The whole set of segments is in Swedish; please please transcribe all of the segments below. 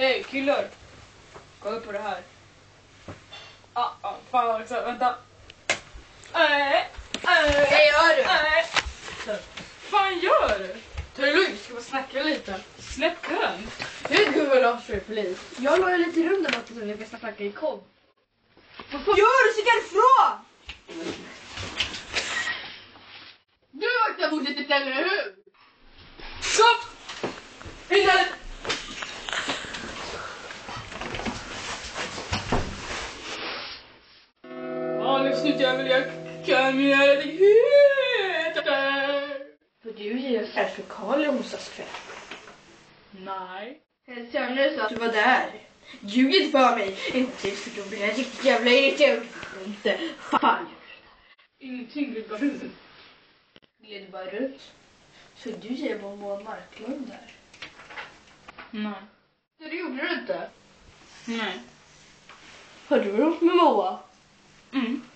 Hej killar. Kolla på det här. Fan också, vänta. Vad gör du? Fan gör du? Ta det lugnt, ska bara snacka lite. Släpp den. Hur Google Lars för polis? Jag la ju lite rum där borta så vi ska snacka i kom. Vad gör du? Så ifrån! Du vaktar bordet i eller hur? Stopp! Innan! Nu snutjävel, jag kan mina rättigheter. För du ger färdslokaler hos oss kväll. Nej. Söner sa att du var där. Ljug inte för mig. Inte för då blir jag riktigt jävla irriterad. Inte. Fan. Ingenting blir bara runt. Gled bara runt. Så du säger på Moa Marklund där. Nej. Det gjorde du inte. Nej. Har du varit med Moa?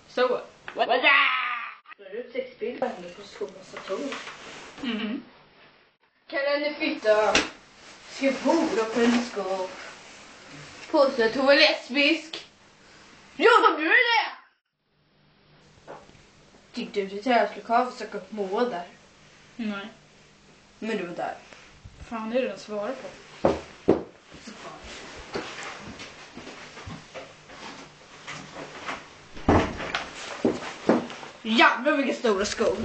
So what? Vad är du sexbild på henne på skolans datorer? Kan henne flytta? Ska bora på en skåp. Påstå att hon var lesbisk. Ja, de gjorde det! Tyckte du till jag skulle komma och söka upp Moa där? Nej. Men du var där. Fan, det är det den svarar på. Jävlar vilka stora skor.